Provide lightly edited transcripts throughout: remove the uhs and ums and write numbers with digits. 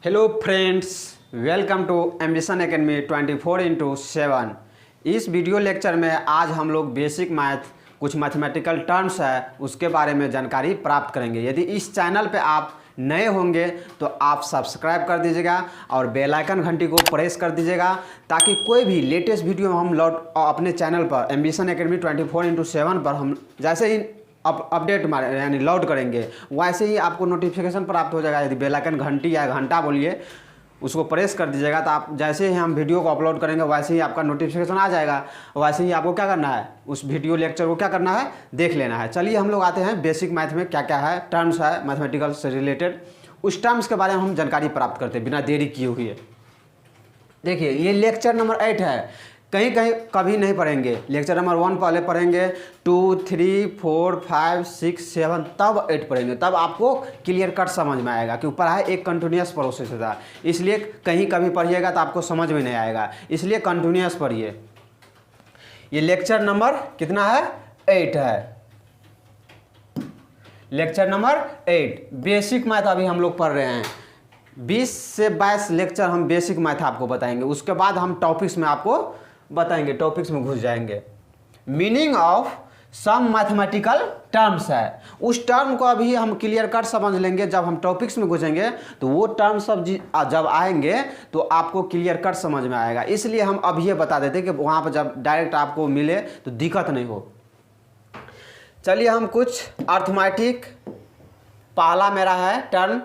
Hello friends, welcome to ambition academy 24x7। इस video lecture में आज हम लोग बेसिक मैथ कुछ मैथमेटिकल टर्म्स है उसके बारे में जानकारी प्राप्त करेंगे। यदि इस चैनल पे आप नए होंगे तो आप सब्सक्राइब कर दीजिएगा और बेल आइकन घंटी को प्रेस कर दीजिएगा ताकि कोई भी लेटेस्ट वीडियो हम अपने चैनल पर एम्बिशन एकेडमी 24x7 पर हम जैसे ही अपडेट मारे यानी लोड करेंगे वैसे ही आपको नोटिफिकेशन प्राप्त हो जाएगा। यदि बेल आइकन घंटी या घंटा बोलिए उसको प्रेस कर दीजिएगा तो आप जैसे ही हम वीडियो को अपलोड करेंगे वैसे ही आपका नोटिफिकेशन आ जाएगा। वैसे ही आपको क्या करना है, उस वीडियो लेक्चर को क्या करना है, देख लेना है। चलिए हम लोग आते हैं बेसिक मैथ में क्या क्या है टर्म्स है मैथमेटिकल से रिलेटेड, उस टर्म्स के बारे में हम जानकारी प्राप्त करते हैं बिना देरी किए हुए। देखिए ये लेक्चर नंबर 8 है, कहीं कहीं कभी नहीं पढ़ेंगे। लेक्चर नंबर 1 पहले पढ़ेंगे, 2, 3, 4, 5, 6, 7 तब 8 पढ़ेंगे, तब आपको क्लियर कट समझ में आएगा क्योंकि पढ़ाई एक कंटिन्यूस प्रोसेस होता है। इसलिए कहीं कभी पढ़िएगा तो आपको समझ में नहीं आएगा, इसलिए कंटिन्यूस पढ़िए। ये लेक्चर नंबर कितना है, 8 है। लेक्चर नंबर 8 बेसिक मैथ अभी हम लोग पढ़ रहे हैं। 20 से 22 लेक्चर हम बेसिक मैथ आपको बताएंगे, उसके बाद हम टॉपिक्स में आपको बताएंगे, टॉपिक्स में घुस जाएंगे। Meaning of some mathematical terms है, उस टर्म को अभी हम क्लियर कट समझ लेंगे। जब हम टॉपिक्स में घुसेंगे तो वो टर्म सब जब आएंगे तो आपको क्लियर कट समझ में आएगा। इसलिए हम अभी ये बता देते कि वहाँ पर जब डायरेक्ट आपको मिले तो दिक्कत नहीं हो। चलिए हम कुछ अर्थमेटिक, पहला मेरा है टर्म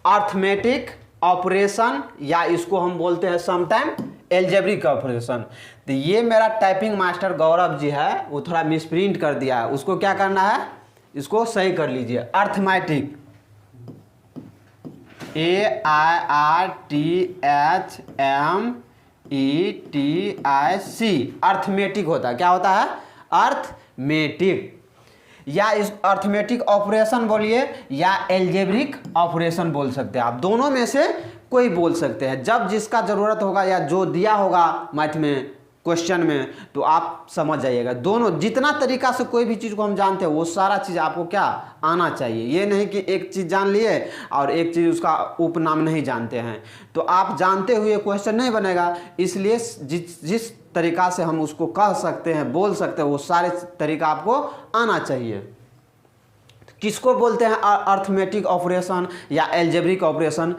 अर्थमेटिक ऑपरेशन, या इसको हम बोलते हैं समटाइम एल्जेब्रिक ऑपरेशन। तो ये मेरा टाइपिंग मास्टर गौरव जी है, वो थोड़ा मिसप्रिंट कर दिया है, उसको क्या करना है, इसको सही कर लीजिए। अर्थमेटिक ARTHMETIC अर्थमेटिक होता है। क्या होता है, अर्थमेटिक, या इस अर्थमेटिक ऑपरेशन बोलिए या एल्जेब्रिक ऑपरेशन बोल सकते हैं आप, दोनों में से कोई बोल सकते हैं। जब जिसका ज़रूरत होगा या जो दिया होगा मैथ में क्वेश्चन में तो आप समझ जाइएगा। दोनों जितना तरीका से कोई भी चीज़ को हम जानते हैं वो सारा चीज़ आपको क्या आना चाहिए। ये नहीं कि एक चीज़ जान लिए और एक चीज़ उसका उपनाम नहीं जानते हैं तो आप जानते हुए क्वेश्चन नहीं बनेगा। इसलिए जिस तरीका से हम उसको कह सकते हैं, बोल सकते हैं, वो सारे तरीका आपको आना चाहिए। किसको बोलते हैं अर्थमेटिक ऑपरेशन या एल्जेब्रिक ऑपरेशन,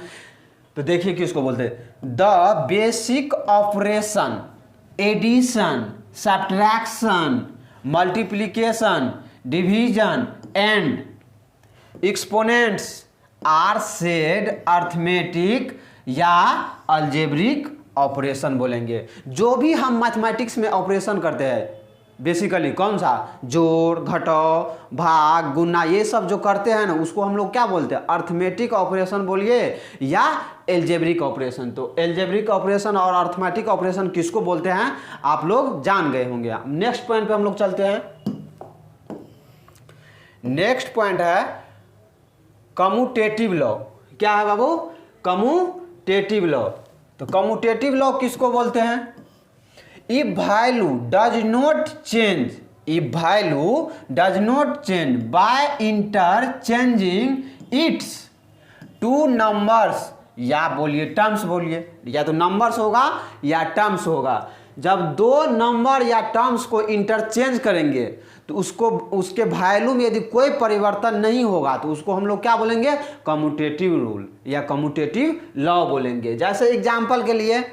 तो देखिए किसको बोलते हैं। The basic operation addition, subtraction, multiplication, division and exponents are said arithmetic या अलजेब्रिक ऑपरेशन बोलेंगे। जो भी हम मैथमेटिक्स में ऑपरेशन करते हैं बेसिकली कौन सा, जोड़, घटाव, भाग, गुना, ये सब जो करते हैं ना उसको हम लोग क्या बोलते हैं, अर्थमेटिक ऑपरेशन बोलिए या एल्जेब्रिक ऑपरेशन। तो एल्जेब्रिक ऑपरेशन और अर्थमेटिक ऑपरेशन किसको बोलते हैं आप लोग जान गए होंगे। नेक्स्ट पॉइंट पे हम लोग चलते हैं। नेक्स्ट पॉइंट है कम्यूटेटिव लॉ। क्या है बाबू, कम्यूटेटिव लॉ। तो कम्यूटेटिव लॉ किसको बोलते हैं, if value does not change, if value does not change by interchanging its two numbers, या बोलिए टर्म्स बोलिए, या तो नंबर्स होगा या टर्म्स होगा। जब दो नंबर या टर्म्स को इंटरचेंज करेंगे तो उसके वैल्यू में यदि कोई परिवर्तन नहीं होगा तो उसको हम लोग क्या बोलेंगे, कम्यूटेटिव रूल या कम्यूटेटिव लॉ बोलेंगे। जैसे एग्जांपल के लिए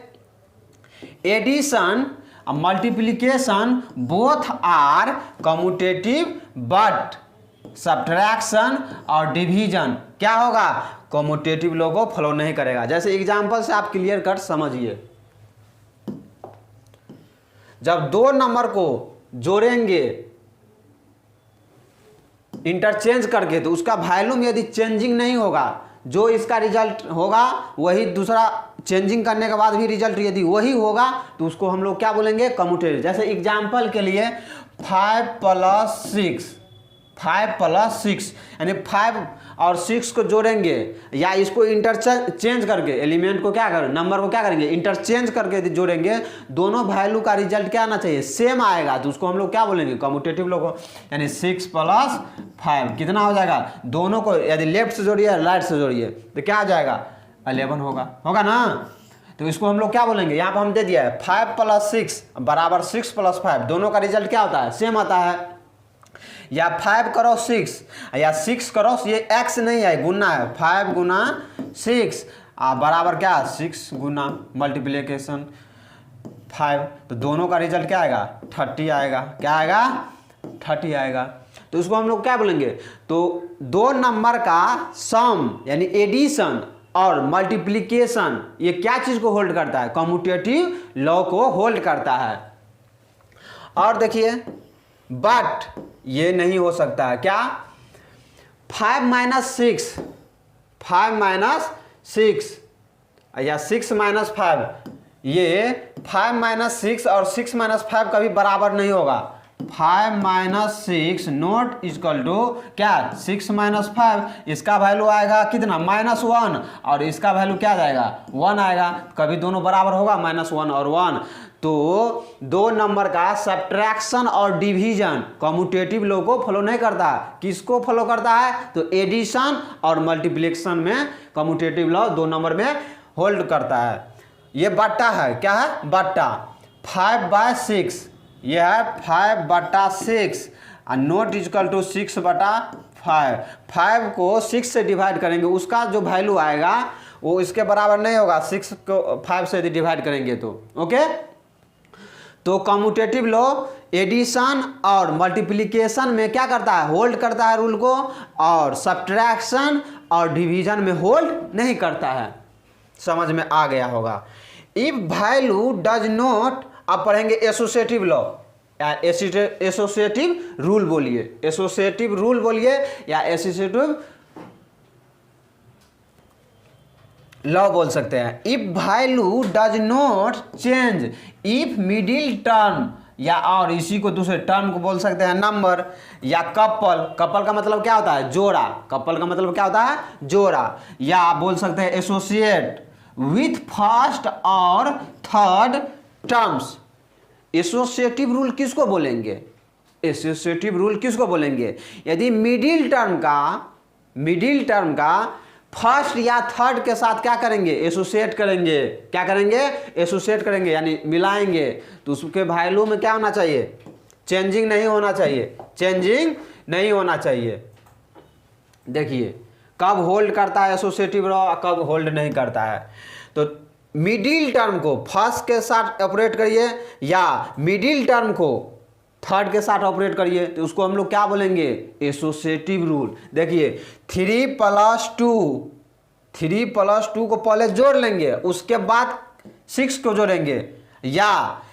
addition multiplication both are commutative but subtraction और डिवीजन क्या होगा, कम्यूटेटिव लॉ को फॉलो नहीं करेगा। जैसे एग्जांपल से आप क्लियर कट समझिए। जब दो नंबर को जोड़ेंगे इंटरचेंज करके तो उसका वैल्यू में यदि चेंजिंग नहीं होगा, जो इसका रिजल्ट होगा वही दूसरा चेंजिंग करने के बाद भी रिजल्ट यदि वही होगा तो उसको हम लोग क्या बोलेंगे, कम्यूटेटिव। जैसे एग्जांपल के लिए 5 + 6 यानी 5 और 6 को जोड़ेंगे या इसको इंटरचेंज करके एलिमेंट को क्या करें, नंबर को क्या करेंगे, इंटरचेंज करके जोड़ेंगे, दोनों वैल्यू का रिजल्ट क्या आना चाहिए, सेम आएगा तो उसको हम लोग क्या बोलेंगे, कम्यूटेटिव लोग। यानी 6 + 5 कितना हो जाएगा, दोनों को यदि लेफ्ट से जोड़िए राइट से जोड़िए तो क्या आ जाएगा, 11 होगा, होगा ना। तो इसको हम लोग क्या बोलेंगे, यहाँ पर हम दे दिया है 5 + 6 बराबर 6 + 5, दोनों का रिजल्ट क्या होता है, सेम आता है। या 5 करो 6 या 6 करो, ये x नहीं है, गुना है, 5 × 6 बराबर क्या, 6 गुना मल्टीप्लिकेशन 5, तो दोनों का रिजल्ट क्या आएगा, 30 आएगा। क्या आएगा, 30 आएगा। तो इसको हम लोग क्या बोलेंगे, तो दो नंबर का सम यानी एडिशन और मल्टीप्लिकेशन, ये क्या चीज को होल्ड करता है, कम्यूटेटिव लॉ को होल्ड करता है। और देखिए बट ये नहीं हो सकता है, क्या, 5 - 6, 5 - 6 या 6 - 5, ये 5 - 6 और 6 - 5 कभी बराबर नहीं होगा। 5 - 6 नॉट इक्वल टू क्या, 6 - 5, इसका वैल्यू आएगा कितना, -1, और इसका वैल्यू क्या जाएगा, 1 आएगा। कभी दोनों बराबर होगा, -1 और 1। तो दो नंबर का सब्ट्रैक्शन और डिवीजन कम्यूटेटिव लॉ को फॉलो नहीं करता। किसको फॉलो करता है, तो एडिशन और मल्टीप्लिकेशन में कम्यूटेटिव लॉ दो नंबर में होल्ड करता है। ये बट्टा है, क्या है, बट्टा। 5/6 ये है 5/6 और नॉट इक्वल टू 6/5। 5 को 6 से डिवाइड करेंगे, उसका जो वैल्यू आएगा वो इसके बराबर नहीं होगा, 6 को 5 से यदि डिवाइड करेंगे तो। ओके, तो कम्यूटेटिव लॉ एडिशन और मल्टीप्लिकेशन में क्या करता है, होल्ड करता है रूल को, और सब्ट्रैक्शन और डिवीजन में होल्ड नहीं करता है। समझ में आ गया होगा। इफ वैल्यू डज नॉट, अब पढ़ेंगे एसोसिएटिव लॉ या एसोसिएटिव रूल बोलिए, एसोसिएटिव रूल बोलिए या एसोसिएटिव लॉ बोल सकते हैं। If value does not change, if middle term, या और इसी को दूसरे टर्म को बोल सकते हैं नंबर, या कपल। कपल का मतलब क्या होता है, जोड़ा। कपल का मतलब क्या होता है, जोड़ा। या बोल सकते हैं एसोसिएट विथ फर्स्ट और थर्ड टर्म्स। एसोसिएटिव रूल किसको बोलेंगे, एसोसिएटिव रूल किसको बोलेंगे, यदि मिडिल टर्म का फर्स्ट या थर्ड के साथ क्या करेंगे, एसोसिएट करेंगे। क्या करेंगे, एसोसिएट करेंगे यानी मिलाएंगे, तो उसके वैल्यू में क्या होना चाहिए, चेंजिंग नहीं होना चाहिए, चेंजिंग नहीं होना चाहिए। देखिए कब होल्ड करता है एसोसिएटिव लॉ, कब होल्ड नहीं करता है। तो मिडिल टर्म को फर्स्ट के साथ ऑपरेट करिए या मिडिल टर्म को थर्ड के साथ ऑपरेट करिए, तो उसको हम लोग क्या बोलेंगे, एसोसिएटिव रूल। देखिए 3 + 2 को पहले जोड़ लेंगे, उसके बाद 6 को जोड़ेंगे, या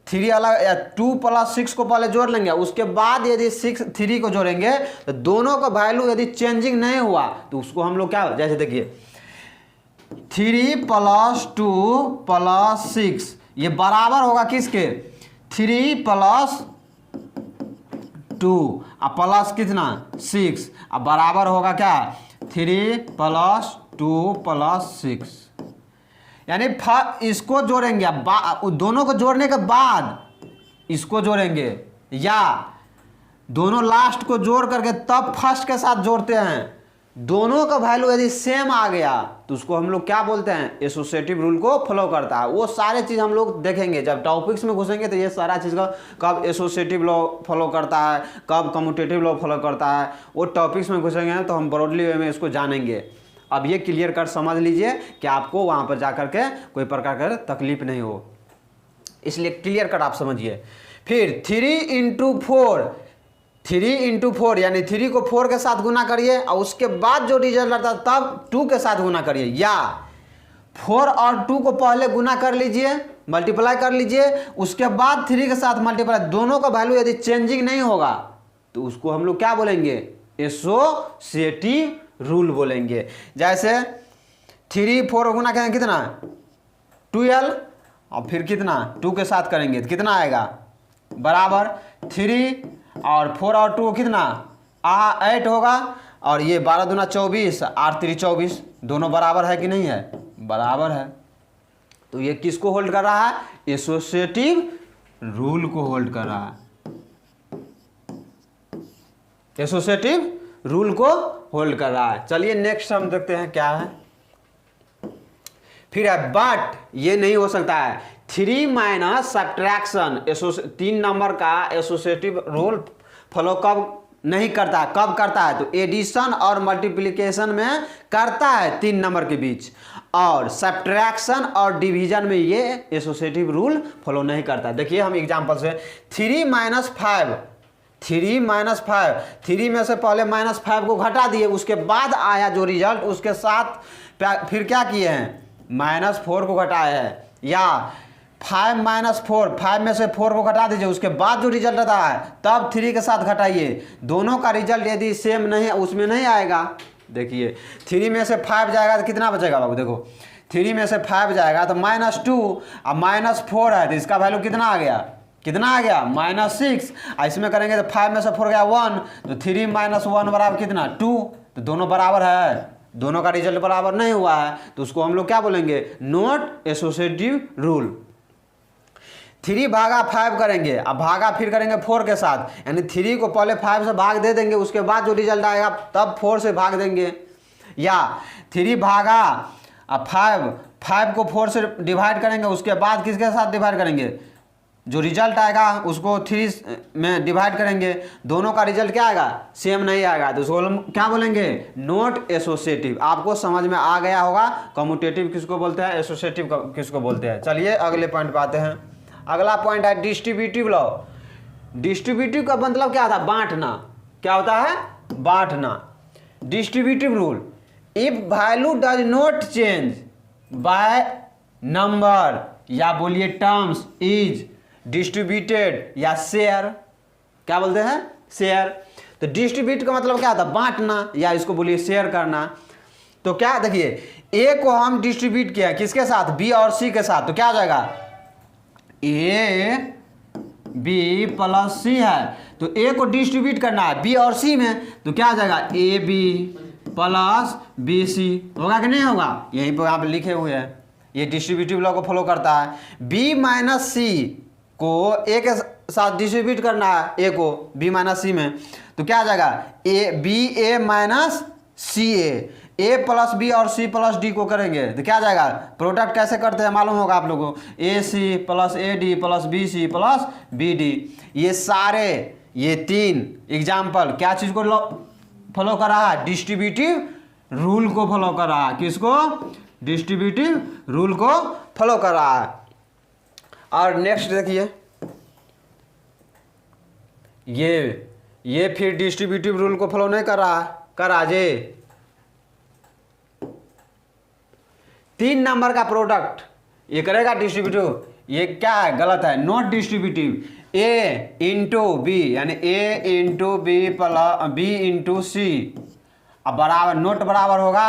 3 अलग, या 2 + 6 को पहले जोड़ लेंगे, उसके बाद यदि 3 को जोड़ेंगे, तो दोनों का वैल्यू यदि चेंजिंग नहीं हुआ तो उसको हम लोग क्या, जैसे देखिए 3 + 2 + 6 ये बराबर होगा किसके, 3 + 2 और प्लस कितना 6, अब बराबर होगा क्या, 3 + 2 + 6। यानी इसको जोड़ेंगे, दोनों को जोड़ने के बाद इसको जोड़ेंगे, या दोनों लास्ट को जोड़ करके तब फर्स्ट के साथ जोड़ते हैं। दोनों का वैल्यू यदि सेम आ गया तो उसको हम लोग क्या बोलते हैं, एसोसिएटिव रूल को फॉलो करता है। वो सारे चीज़ हम लोग देखेंगे जब टॉपिक्स में घुसेंगे, तो ये सारा चीज़ का कब एसोसिएटिव लॉ फॉलो करता है, कब कम्यूटेटिव लॉ फॉलो करता है, वो टॉपिक्स में घुसेंगे तो हम ब्रॉडली वे में इसको जानेंगे। अब ये क्लियर कर समझ लीजिए कि आपको वहाँ पर जा करके कोई प्रकार का तकलीफ नहीं हो, इसलिए क्लियर कट आप समझिए। फिर 3 × 4 यानी 3 को 4 के साथ गुना करिए और उसके बाद जो रिजल्ट आता है तब 2 के साथ गुना करिए, या 4 और 2 को पहले गुना कर लीजिए, मल्टीप्लाई कर लीजिए, उसके बाद 3 के साथ मल्टीप्लाई, दोनों का वैल्यू यदि चेंजिंग नहीं होगा तो उसको हम लोग क्या बोलेंगे, एसोसिएटिव रूल बोलेंगे। जैसे 3 4 गुना करेंगे कितना 12, और फिर कितना 2 के साथ करेंगे तो कितना आएगा, बराबर 3 और 4 और 2 कितना 8 होगा, और ये 12 दूना 24, 8 3 24, दोनों बराबर है कि नहीं है, बराबर है। तो ये किसको होल्ड कर रहा है, एसोसिएटिव रूल को होल्ड कर रहा है, एसोसिएटिव रूल को होल्ड कर रहा है। चलिए नेक्स्ट हम देखते हैं क्या है। फिर है बट, ये नहीं हो सकता है। 3 माइनस सब्ट्रैक्शन 3 नंबर का एसोसिएटिव रूल फॉलो कब नहीं करता है, कब करता है? तो एडिशन और मल्टीप्लिकेशन में करता है 3 नंबर के बीच, और सब्ट्रैक्शन और डिवीजन में ये एसोसिएटिव रूल फॉलो नहीं करता। देखिए हम एग्जांपल से 3 माइनस 5, 3 माइनस 5, 3 में से पहले -5 को घटा दिए, उसके बाद आया जो रिजल्ट उसके साथ फिर क्या किए हैं, -4 को घटाए हैं। या 5 माइनस 4, 5 में से 4 को घटा दीजिए, उसके बाद जो रिजल्ट आता है तब 3 के साथ घटाइए। दोनों का रिजल्ट यदि सेम नहीं है उसमें नहीं आएगा। देखिए 3 में से 5 जाएगा तो कितना बचेगा बाबू, देखो 3 में से 5 जाएगा तो -2, अब -4 है तो इसका वैल्यू कितना आ गया, कितना आ गया -6। इसमें करेंगे तो 5 में से 4 गया 1, तो 3 माइनस 1 बराबर कितना 2, तो दोनों बराबर है, दोनों का रिजल्ट बराबर नहीं हुआ है, तो उसको हम लोग क्या बोलेंगे, नॉट एसोसिएटिव रूल। 3 भागा 5 करेंगे, अब भागा फिर करेंगे 4 के साथ, यानी 3 को पहले 5 से भाग दे देंगे, उसके बाद जो रिजल्ट आएगा तब 4 से भाग देंगे। या 3 भागा अब 5 को 4 से डिवाइड करेंगे, उसके बाद किसके साथ डिवाइड करेंगे, जो रिजल्ट आएगा उसको 3 में डिवाइड करेंगे, दोनों का रिजल्ट क्या आएगा, सेम नहीं आएगा, तो उसको हम क्या बोलेंगे, नॉट एसोसिएटिव। आपको समझ में आ गया होगा कम्यूटेटिव किसको बोलते हैं, एसोसिएटिव किसको बोलते हैं। चलिए अगले पॉइंट पे आते हैं। अगला पॉइंट है डिस्ट्रीब्यूटिव लॉ। डिस्ट्रीब्यूटिव का मतलब क्या होता है, बांटना। क्या होता है, बांटना। Distributive rule, if value does not change by number या बोलिए टर्म्स इज डिस्ट्रीब्यूटेड या शेयर। क्या बोलते हैं, शेयर। तो डिस्ट्रीब्यूट का मतलब क्या होता है, बांटना, या इसको बोलिए शेयर करना। तो क्या देखिए, ए को हम डिस्ट्रीब्यूट किया किसके साथ, बी और सी के साथ, तो क्या हो जाएगा, ए बी प्लस सी है, तो ए को डिस्ट्रीब्यूट करना है बी और सी में, तो क्या आ जाएगा, A B plus B C. होगा कि नहीं होगा, यहीं पर आप लिखे हुए हैं, ये डिस्ट्रीब्यूटिव लॉ को फॉलो करता है। बी माइनस सी को ए के साथ डिस्ट्रीब्यूट करना है, ए को बी माइनस सी में, तो क्या आ जाएगा, A B A minus C A plus B और सी प्लस डी को करेंगे तो क्या आ जाएगा, प्रोडक्ट कैसे करते हैं मालूम होगा आप लोगों को, A C plus A D plus B C plus B D. ये सारे ये 3 एग्जाम्पल क्या चीज़ को फॉलो कर रहा है, डिस्ट्रीब्यूटिव रूल को फॉलो कर रहा है। किसको, डिस्ट्रीब्यूटिव रूल को फॉलो कर रहा है। और नेक्स्ट देखिए, ये फिर डिस्ट्रीब्यूटिव रूल को फॉलो नहीं कर रहा है, कर रहा जे 3 नंबर का प्रोडक्ट ये करेगा डिस्ट्रीब्यूटिव, ये क्या है, गलत है, not distributive. A into B यानी A into B plus B into C, अब बराबर नोट बराबर होगा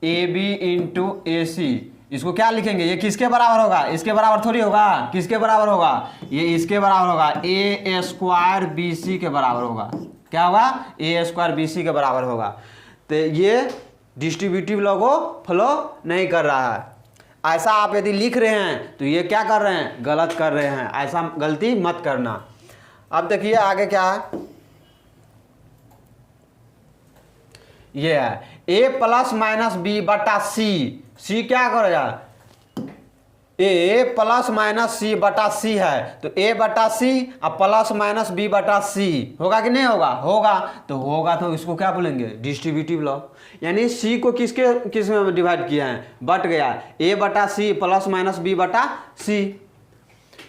ए बी इंटू ए सी। इसको क्या लिखेंगे, ये किसके बराबर होगा, इसके बराबर थोड़ी होगा, किसके बराबर होगा, ये इसके बराबर होगा, ए स्क्वायर बी सी के बराबर होगा। क्या होगा, ए स्क्वायर बी सी के बराबर होगा। तो ये डिस्ट्रीब्यूटिव लॉ को फॉलो नहीं कर रहा है। ऐसा आप यदि लिख रहे हैं तो ये क्या कर रहे हैं, गलत कर रहे हैं, ऐसा गलती मत करना। अब देखिए आगे क्या है, ये है ए प्लस माइनस बी बटा सी। सी क्या करेगा, ए प्लस माइनस सी बटा सी है, तो ए बटा सी अब प्लस माइनस बी बटा सी होगा कि नहीं होगा, होगा। तो होगा तो इसको क्या बोलेंगे, डिस्ट्रीब्यूटिव लॉ। यानी सी को किस में डिवाइड किया है, बट गया, ए बटा सी प्लस माइनस बी बटा सी।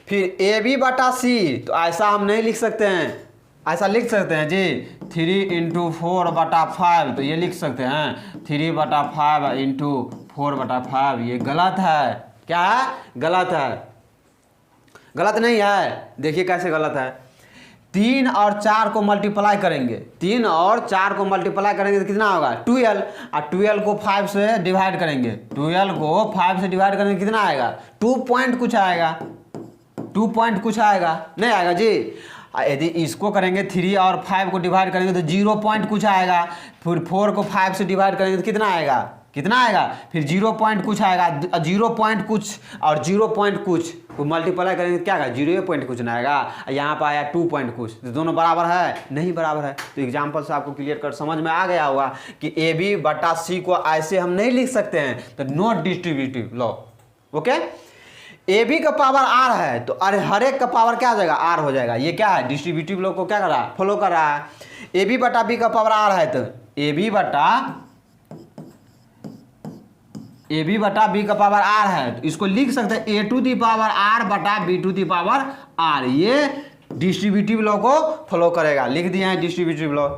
फिर ए बी बटा सी, तो ऐसा हम नहीं लिख सकते हैं, ऐसा लिख सकते हैं जी 3 इंटू 4 बटा 5, तो ये लिख सकते हैं 3 बटा 5 इंटू 4 बटा 5। ये गलत है। क्या है, गलत है, गलत नहीं है। देखिए कैसे गलत है, 3 और 4 को मल्टीप्लाई करेंगे, 3 और 4 को मल्टीप्लाई करेंगे तो कितना होगा 12, और 12 को 5 से डिवाइड करेंगे, 12 को 5 से डिवाइड करेंगे कितना आएगा, 2 पॉइंट कुछ आएगा, 2 पॉइंट कुछ आएगा, नहीं आएगा जी। यदि इसको करेंगे 3 और 5 को डिवाइड करेंगे तो 0 पॉइंट कुछ आएगा, फिर 4 को 5 से डिवाइड करेंगे तो कितना आएगा, कितना आएगा, फिर 0 पॉइंट कुछ आएगा, 0 पॉइंट कुछ और 0 पॉइंट कुछ को मल्टीप्लाई करेंगे तो क्या आएगा, 0 पॉइंट कुछ ना आएगा। यहाँ पर आया 2 पॉइंट कुछ, तो दोनों बराबर है, नहीं बराबर है। तो एग्जाम्पल से आपको क्लियर कर समझ में आ गया होगा कि ए बी बटा सी को ऐसे हम नहीं लिख सकते हैं, तो not distributive law. Okay. A B का पावर आर है तो अरे हर एक का पावर क्या हो जाएगा, आर हो जाएगा। ये क्या है, डिस्ट्रीब्यूटिव लॉ को क्या कर रहा है, फॉलो कर रहा है। ए बी बटा बी का पावर आर है तो ए बी बटा बी का पावर आर है तो इसको लिख सकते हैं A to the power R बटा B to the power R. ये डिस्ट्रीब्यूटिव लॉ को फॉलो करेगा, लिख दिया है डिस्ट्रीब्यूटिव लॉ।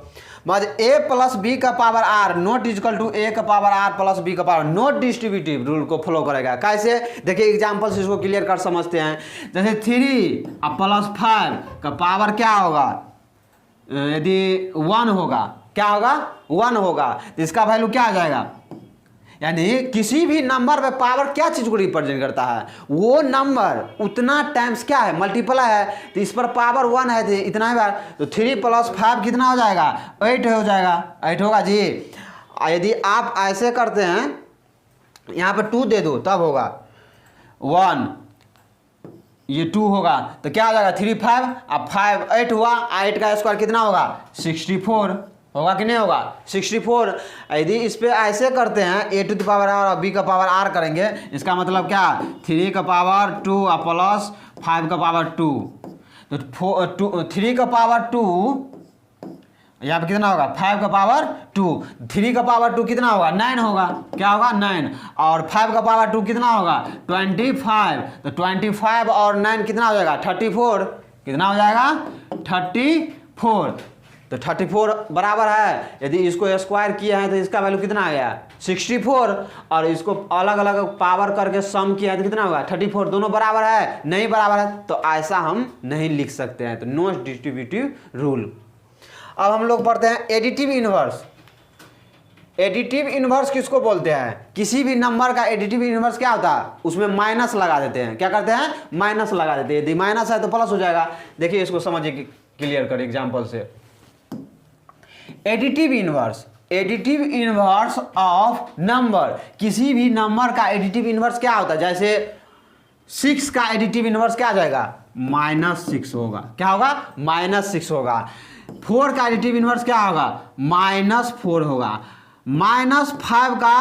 बाद ए प्लस बी का power R not equal to A का पावर आर प्लस बी का पावर, नॉट डिस्ट्रीब्यूटिव रूल को फॉलो करेगा। कैसे, देखिए एग्जांपल से इसको क्लियर कर समझते हैं। जैसे 3 प्लस 5 का पावर क्या होगा, यदि 1 होगा, क्या होगा, 1 होगा तो इसका वैल्यू क्या आ जाएगा, यानी किसी भी नंबर पे पावर क्या चीज को रिप्रेजेंट करता है, वो नंबर उतना टाइम्स क्या है, मल्टीप्लाई है। तो इस पर पावर 1 है तो इतना ही बार, तो 3 प्लस 5 कितना हो जाएगा, 8 हो जाएगा, 8 होगा जी। यदि आप ऐसे करते हैं, यहाँ पे 2 दे दो तब होगा 1, ये 2 होगा तो क्या हो जाएगा 3 5, अब 5 8 हुआ, 8 का स्क्वायर कितना होगा 64 होगा कि नहीं होगा 64। यदि इस पे ऐसे करते हैं A to the power are और बी का पावर आर करेंगे, इसका मतलब क्या, 3 का पावर 2 और प्लस 5 का पावर 2, तो 3 का पावर 2 यहाँ पे कितना होगा 5 का पावर 2, 3 का पावर 2 कितना होगा 9 होगा, क्या होगा 9, और 5 का पावर 2 कितना होगा 25, तो 25 और 9 कितना हो जाएगा 34, कितना हो जाएगा 34, तो 34 बराबर है। यदि इसको स्क्वायर किया है तो इसका वैल्यू कितना आ गया 64, और इसको अलग अलग पावर करके सम किया है तो कितना होगा 34, दोनों बराबर है, नहीं बराबर है तो ऐसा हम नहीं लिख सकते हैं, तो नो डिस्ट्रीब्यूटिव रूल। अब हम लोग पढ़ते हैं एडिटिव इनवर्स। एडिटिव इनवर्स किसको बोलते हैं, किसी भी नंबर का एडिटिव इनवर्स क्या होता है, उसमें माइनस लगा देते हैं, क्या करते हैं माइनस लगा देते हैं, यदि माइनस है तो प्लस हो जाएगा। देखिए इसको समझिए, क्लियर करें एग्जांपल से। Additive inverse, additive inverse of number, किसी भी नंबर का एडिटिव इनवर्स क्या होता है, जैसे 6 का एडिटिव इनवर्स क्या आ जाएगा -6 होगा, क्या होगा -6 होगा। 4 का एडिटिव इनवर्स क्या होगा -4 होगा। -5 का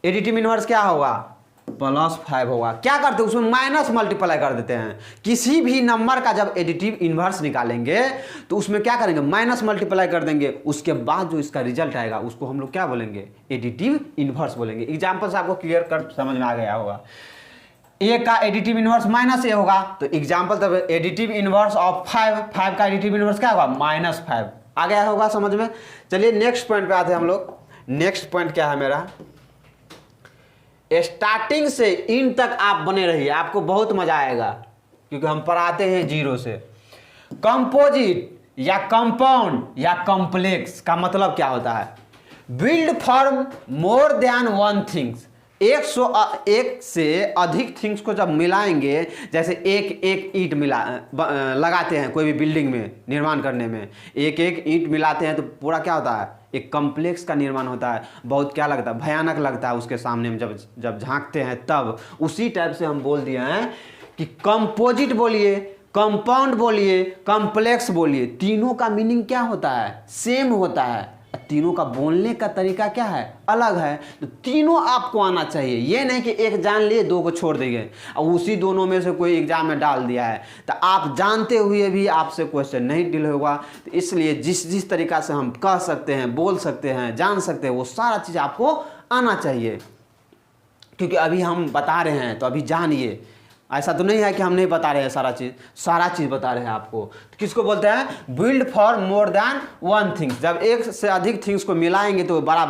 एडिटिव इनवर्स क्या होगा +5 होगा। क्या करते हैं उसमें माइनस मल्टीप्लाई कर देते हैं। किसी भी नंबर का जब एडिटिव इनवर्स निकालेंगे तो उसमें क्या करेंगे माइनस मल्टीप्लाई कर देंगे, उसके बाद जो इसका रिजल्ट आएगा उसको हम लोग क्या बोलेंगे एडिटिव इनवर्स बोलेंगे। एग्जांपल से आपको क्लियर कर समझ में आ गया होगा। ए का एडिटिव इनवर्स -a होगा तो एग्जांपल तब एडिटिव इनवर्स ऑफ 5 का एडिटिव इनवर्स क्या होगा -5 आ गया होगा समझ में। चलिए नेक्स्ट पॉइंट पे आते हैं हम लोग। नेक्स्ट पॉइंट क्या है मेरा, स्टार्टिंग से इन तक आप बने रहिए, आपको बहुत मजा आएगा क्योंकि हम पढ़ाते हैं 0 से। कंपोजिट या कंपाउंड या कॉम्प्लेक्स का मतलब क्या होता है, build form more than one things, एक से अधिक थिंग्स को जब मिलाएंगे, जैसे एक ईंट लगाते हैं कोई भी बिल्डिंग में निर्माण करने में, एक ईंट मिलाते हैं तो पूरा क्या होता है एक कॉम्प्लेक्स का निर्माण होता है। बहुत क्या लगता है भयानक लगता है उसके सामने में जब झांकते हैं तब। उसी टाइप से हम बोल दिए हैं कि कंपोजिट बोलिए, कंपाउंड बोलिए, कॉम्प्लेक्स बोलिए, तीनों का मीनिंग क्या होता है सेम होता है, तीनों का बोलने का तरीका क्या है अलग है। तो तीनों आपको आना चाहिए, ये नहीं कि एक जान लिए 2 को छोड़ देंगे और उसी दोनों में से कोई एग्जाम में डाल दिया है तो आप जानते हुए भी आपसे क्वेश्चन नहीं डील होगा। तो इसलिए जिस तरीका से हम कह सकते हैं, बोल सकते हैं, जान सकते हैं, वो सारा चीज़ आपको आना चाहिए। क्योंकि अभी हम बता रहे हैं तो अभी जानिए, ऐसा तो नहीं है कि हम नहीं बता रहे हैं, सारा चीज़ बता रहे हैं आपको। तो किसको बोलते हैं build for more than one things. जब एक से अधिक थिंग्स को मिलाएंगे तो बड़ा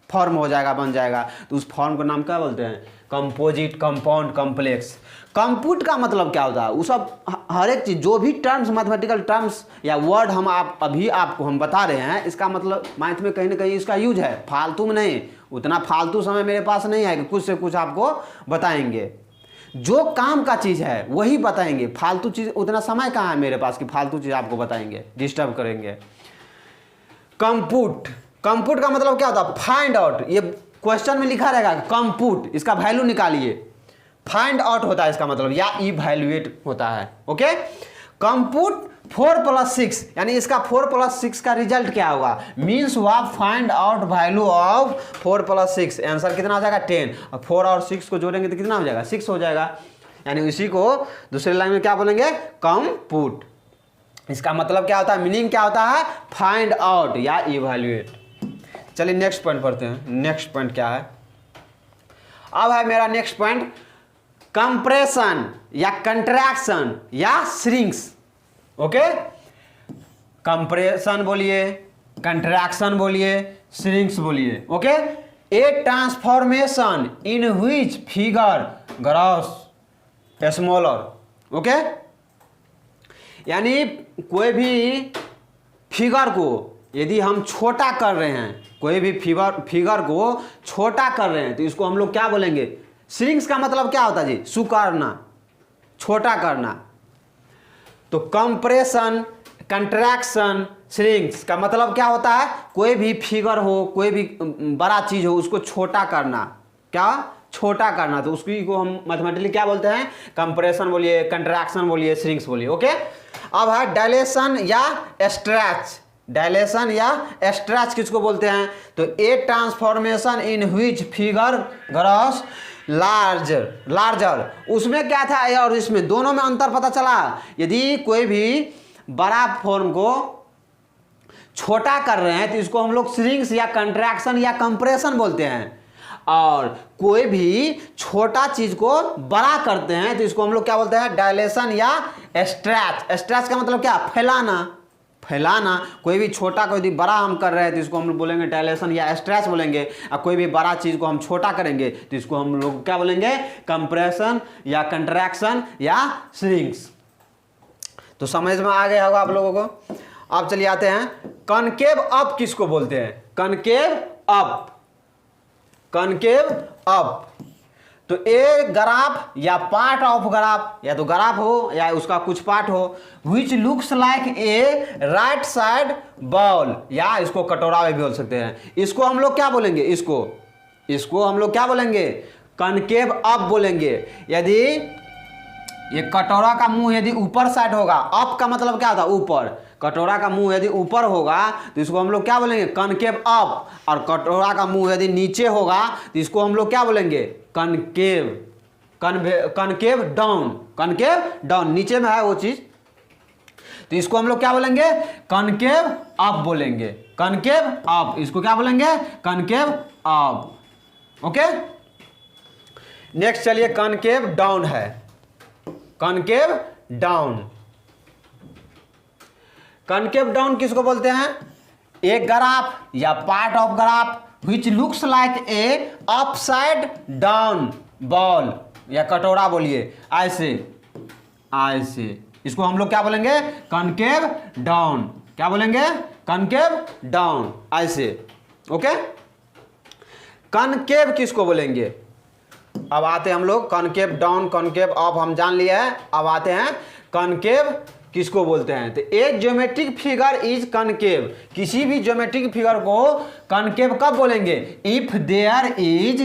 फॉर्म हो जाएगा, बन जाएगा, तो उस फॉर्म का नाम क्या बोलते हैं कंपोजिट, कंपाउंड, कॉम्प्लेक्स। कंप्यूट का मतलब क्या होता है, वो सब हर एक चीज़ जो भी टर्म्स मैथमेटिकल टर्म्स या वर्ड हम आपको हम बता रहे हैं, इसका मतलब मैथ में कहीं ना कहीं इसका यूज है, फालतू में नहीं। उतना फालतू समय मेरे पास नहीं है कि कुछ से कुछ आपको बताएंगे। जो काम का चीज़ है वही बताएंगे, फालतू चीज़ उतना समय कहाँ है मेरे पास कि फालतू चीज़ आपको बताएंगे, डिस्टर्ब करेंगे। कंप्यूट, कंप्यूट का मतलब क्या होता है फाइंड आउट। ये क्वेश्चन में लिखा रहेगा कंप्यूट, इसका वैल्यू निकालिए, फाइंड आउट होता है इसका मतलब, या इवैल्यूएट होता है। ओके, कंप्यूट 4+6 यानी इसका 4+6 का रिजल्ट क्या होगा, मीन्स आप find out value of 4+6, answer कितना हो जाएगा 10, और 4 और 6 को जोड़ेंगे तो कितना हो जाएगा 6 हो जाएगा। यानी इसी को दूसरे लाइन में क्या बोलेंगे, कंप्यूट। इसका मतलब क्या होता है, मीनिंग क्या होता है, फाइंड आउट या इवैल्यूएट। चलिए नेक्स्ट पॉइंट पढ़ते हैं। नेक्स्ट पॉइंट क्या है, अब है मेरा नेक्स्ट पॉइंट कंप्रेशन या कंट्रैक्शन या श्रिंक्स। ओके, कंप्रेशन बोलिए, कंट्रैक्शन बोलिए, श्रिंक्स बोलिए। Okay, A transformation in which figure gross smaller. Okay, यानी कोई भी फिगर को यदि हम छोटा कर रहे हैं, कोई भी फिगर को छोटा कर रहे हैं तो इसको हम लोग क्या बोलेंगे, श्रिंक्स का मतलब क्या होता है जी, सुकारना, छोटा करना। तो कंप्रेशन, कंट्रैक्शन, श्रिंक्स का मतलब क्या होता है, कोई भी फिगर हो, कोई भी बड़ा चीज हो, उसको छोटा करना। क्या, छोटा करना। तो उसकी को हम मैथमेटिकली क्या बोलते हैं, कंप्रेशन बोलिए, कंट्रैक्शन बोलिए, श्रिंक्स बोलिए। ओके, अब है डायलेशन या स्ट्रेच। डायलेशन या स्ट्रेच किसको बोलते हैं, तो a transformation in which figure grows larger. उसमें क्या था और इसमें दोनों में अंतर पता चला। यदि कोई भी बड़ा फॉर्म को छोटा कर रहे हैं तो इसको हम लोग श्रिंक्स या कंट्रैक्शन या कंप्रेशन बोलते हैं, और कोई भी छोटा चीज को बड़ा करते हैं तो इसको हम लोग क्या बोलते हैं, डायलेशन या स्ट्रेच। स्ट्रेच का मतलब क्या, फैलाना, फैलाना। कोई भी छोटा को यदि बड़ा हम कर रहे हैं तो इसको हम लोग बोलेंगे डायलेशन या स्ट्रेच बोलेंगे, और कोई भी बड़ा चीज को हम छोटा करेंगे तो इसको हम लोग क्या बोलेंगे, कंप्रेशन या कंट्रैक्शन या श्रिंक्स। तो समझ में आ गया होगा आप लोगों को। अब चलिए आते हैं कनकेव अप किसको बोलते हैं, कनकेव अप, कनकेव अप। तो ए ग्राफ या पार्ट ऑफ ग्राफ, या तो ग्राफ हो या उसका कुछ पार्ट हो, which looks like a right side ball, या इसको कटोरा में भी बोल सकते हैं। इसको हम लोग क्या बोलेंगे, इसको हम लोग क्या बोलेंगे, कनकेव अप बोलेंगे। यदि ये कटोरा का मुंह यदि ऊपर साइड होगा, अप का मतलब क्या होता है, ऊपर, कटोरा का मुंह यदि ऊपर होगा तो इसको हम लोग क्या बोलेंगे, कनकेव अप, और कटोरा का मुंह यदि नीचे होगा तो इसको हम लोग क्या बोलेंगे, concave, concave down, concave down, नीचे में है वो चीज, तो इसको हम लोग क्या बोलेंगे, कनकेव अप बोलेंगे, कनकेव अप। इसको क्या बोलेंगे, कनकेव अप। ओके, नेक्स्ट चलिए कनकेव डाउन है, कनकेव डाउन। कनकेव डाउन किसको बोलते हैं, ए ग्राफ या part of graph which looks like a upside down ball, या कटोरा बोलिए, ऐसे ऐसे, इसको हम लोग क्या बोलेंगे, कनकेव डाउन। क्या बोलेंगे, कनकेव डाउन, ऐसे। ओके, कनकेव किसको बोलेंगे। अब आते हैं हम लोग कनकेव डाउन, कनकेव अप हम जान लिया है। अब आते हैं कनकेव किसको बोलते हैं। तो एक ज्योमेट्रिक फिगर इज कनकेव, किसी भी ज्योमेट्रिक फिगर को कनकेव कब बोलेंगे, if there is